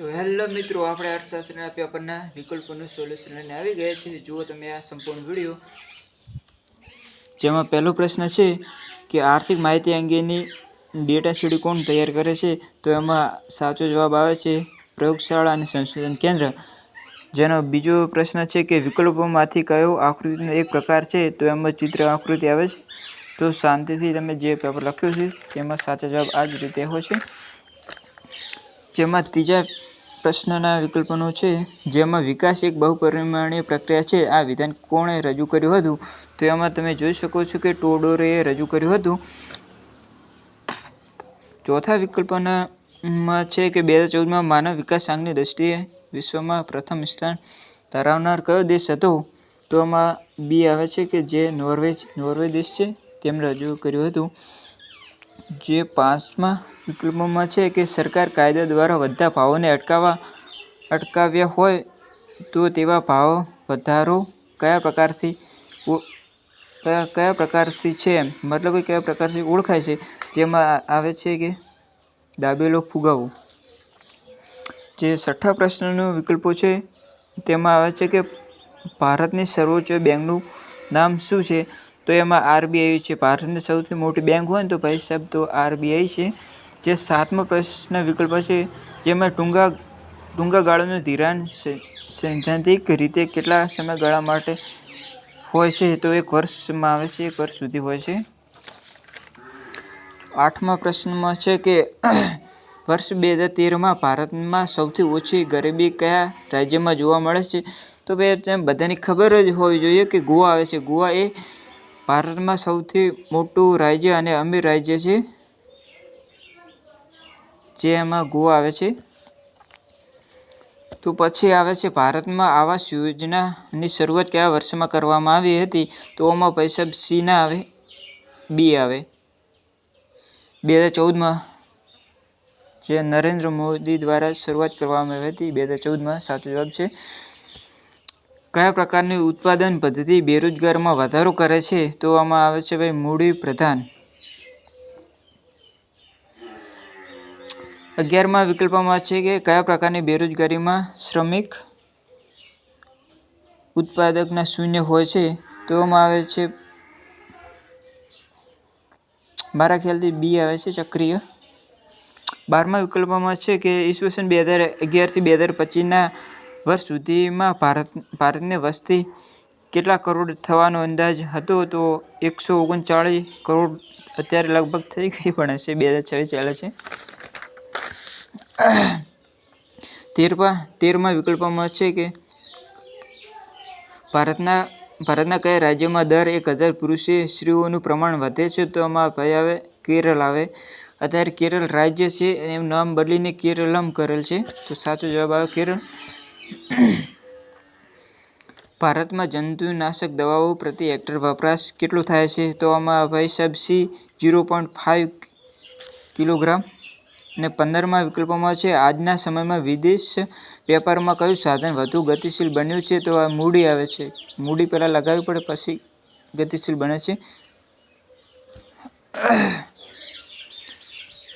તો હેલો મિત્રો, આપણે અર્થશાસ્ત્રના પેપરના વિકલ્પોનું સોલ્યુશન લઈને આવી ગયા છીએ। જુઓ તમે આ સંપૂર્ણ વિડીયો, જેમાં પહેલો પ્રશ્ન છે કે આર્થિક માહિતી અંગેની ડેટા શીટ કોણ તૈયાર કરે છે? તો એમાં સાચો જવાબ આવે છે પ્રયોગશાળા અને સંશોધન કેન્દ્ર। જેનો બીજો પ્રશ્ન છે કે વિકલ્પોમાંથી કયો આકૃતિનો એક પ્રકાર છે? તો એમાં ચિત્ર આકૃતિ આવે છે। તો શાંતિથી તમે જે પેપર લખ્યું છે તેમાં સાચા જવાબ આ જ રીતે હોય છે। જેમાં ત્રીજા પ્રશ્નના વિકલ્પોનું છે, જેમાં વિકાસ એક બહુપરિમાણીય પ્રક્રિયા છે, આ વિધાન કોણે રજૂ કર્યું હતું? તો એમાં તમે જોઈ શકો છો કે ટોડોરેએ રજૂ કર્યું હતું। ચોથા વિકલ્પમાં છે કે 2014માં માનવ વિકાસાંકની દ્રષ્ટિએ વિશ્વમાં પ્રથમ સ્થાન ધરાવનાર કયો દેશ હતો? તો આમાં બી આવે છે કે જે નોર્વે દેશ છે તેમણે રજૂ કર્યું હતું। જે પાંચમા વિકલ્પમાં છે કે સરકાર કાયદા દ્વારા વધતા ભાવોને અટકાવ્યા હોય તો તેવા ભાવ વધારો કયા પ્રકારથી છે, મતલબ કે કયા પ્રકારથી ઓળખાય છે? જેમાં આવે છે કે દાબેલો ફુગાવો। જે છઠ્ઠા પ્રશ્નનો વિકલ્પો છે તેમાં આવે છે કે ભારતની સર્વોચ્ચ બેંકનું નામ શું છે? તો એમાં આરબીઆઈ છે। ભારતની સૌથી મોટી બેંક હોય ને તો ભાઈ સાહેબ તો આરબીઆઈ છે। જે સાતમો પ્રશ્ન વિકલ્પ છે, જેમાં ટૂંકા ગાળાનું ધિરાણ સૈદ્ધાંતિક રીતે કેટલા સમયગાળા માટે હોય છે? તો 1 વર્ષમાં આવે છે, 1 વર્ષ સુધી હોય છે। આઠમા પ્રશ્નમાં છે કે વર્ષ 2013માં ભારતમાં સૌથી ઓછી ગરીબી કયા રાજ્યમાં જોવા મળે છે? તો ભાઈ બધાની ખબર જ હોવી જોઈએ કે ગોવા આવે છે। ગોવા એ ભારતમાં સૌથી મોટું રાજ્ય અને અમીર રાજ્ય છે, જે એમાં ગોવા આવે છે। તો પછી આવે છે ભારતમાં આવાસ યોજનાની શરૂઆત કયા વર્ષમાં કરવામાં આવી હતી? તો આમાં ભાઈ સાહેબ સી ના આવે, બી આવે 2014માં, જે નરેન્દ્ર મોદી દ્વારા શરૂઆત કરવામાં આવી હતી 2014માં, સાચો જવાબ છે। કયા પ્રકારની ઉત્પાદન પદ્ધતિ બેરોજગારીમાં વધારો કરે છે? તો આમાં આવે છે ભાઈ મૂડી પ્રધાન। 11મા વિકલ્પમાં છે કે કયા પ્રકારની બેરોજગારીમાં શ્રમિક ઉત્પાદકતા શૂન્ય હોય છે? તો આમાં આવે છે મારા ખ્યાલથી બી આવે છે ચક્રીય। 12મા વિકલ્પમાં છે કે ઈસવીસન 2011થી 2025ના વર્ષ સુધીમાં ભારતની વસ્તી કેટલા કરોડ થવાનો અંદાજ હતો? તો 139 કરોડ અત્યારે લગભગ થઈ ગઈ પણ હશે, 2026 ચાલે છે। 13મા વિકલ્પમાં છે કે ભારતના કયા રાજ્યમાં દર 1000 પુરુષે સ્ત્રીઓનું પ્રમાણ વધે છે? તો આમાં ભાઈ આવે કેરળ આવે। અત્યારે કેરળ રાજ્ય છે એનું નામ બદલીને કેરળમ કરેલ છે, તો સાચો જવાબ આવે કેરળ। ભારતમાં જંતુનાશક દવાઓ પ્રતિ હેક્ટર વપરાશ કેટલો થાય છે? તો આમાં ભાઈ સાહેબ સી 0.5 કિલોગ્રામ। અને 15મા વિકલ્પમાં છે આજના સમયમાં વિદેશ વેપારમાં કયું સાધન વધુ ગતિશીલ બન્યું છે? તો આ મૂડી આવે છે। મૂડી પહેલાં લગાવવી પડે પછી ગતિશીલ બને છે।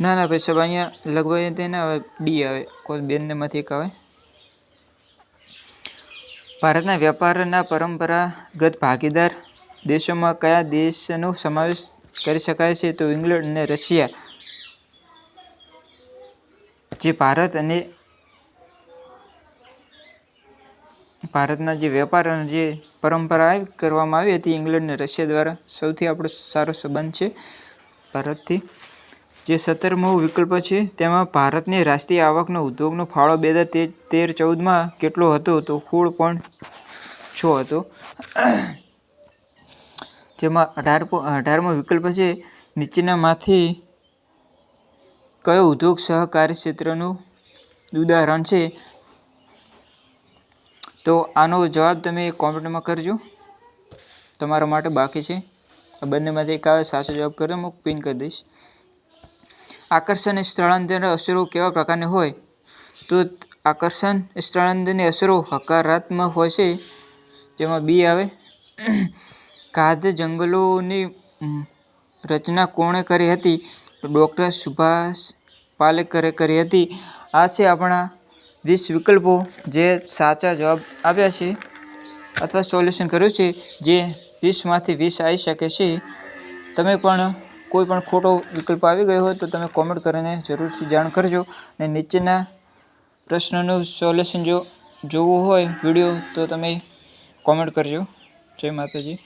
ના ભાઈ સાહેબ અહીંયા લગભગ તે ના આવે, ડી આવે, કોઈ બેનમાંથી એક આવે। ભારતના વેપારના પરંપરાગત ભાગીદાર દેશોમાં કયા દેશનો સમાવેશ કરી શકાય છે? તો ઇંગ્લેન્ડ અને રશિયા। જે ભારતના જે વેપાર અને જે પરંપરા કરવામાં આવી હતી ઇંગ્લેન્ડ અને રશિયા દ્વારા, સૌથી આપણો સારો સંબંધ છે ભારતથી। જે 17મો વિકલ્પ છે તેમાં ભારતની રાષ્ટ્રીય આવકનો ઉદ્યોગનો ફાળો 2013-14માં કેટલો હતો? તો 16.6 હતો। જેમાં 18મો વિકલ્પ છે નીચેનામાંથી કયો ઉદ્યોગ સહકારી ક્ષેત્રનું ઉદાહરણ છે? તો આનો જવાબ તમે કોમેન્ટમાં કરજો, તમારા માટે બાકી છે। આ બંનેમાંથી એક આવે, સાચો જવાબ કરજો, હું પિન કરી દઈશ। આકર્ષણ સ્થળાંતર અસરો કેવા પ્રકારની હોય? તો આકર્ષણ સ્થળાંતરની અસરો હકારાત્મક હોય છે, જેમાં બી આવે। ખાદ્ય જંગલોની રચના કોણે કરી હતી? તો ડૉક્ટર સુભાષ પાલેકરે કરી હતી। આ છે આપણા 20 વિકલ્પો જે સાચા જવાબ આપ્યા છે અથવા સોલ્યુશન કર્યું છે, જે 20માંથી 20 આવી શકે છે. તમે પણ કોઈ પણ ખોટો વિકલ્પ આવી ગયો હોય તો તમે કોમેન્ટ કરીને જરૂરથી જાણ કરજો. અને નીચેના પ્રશ્નનું સોલ્યુશન જો જોવું હોય વિડીયો તો તમે કોમેન્ટ કરજો. જય માતાજી.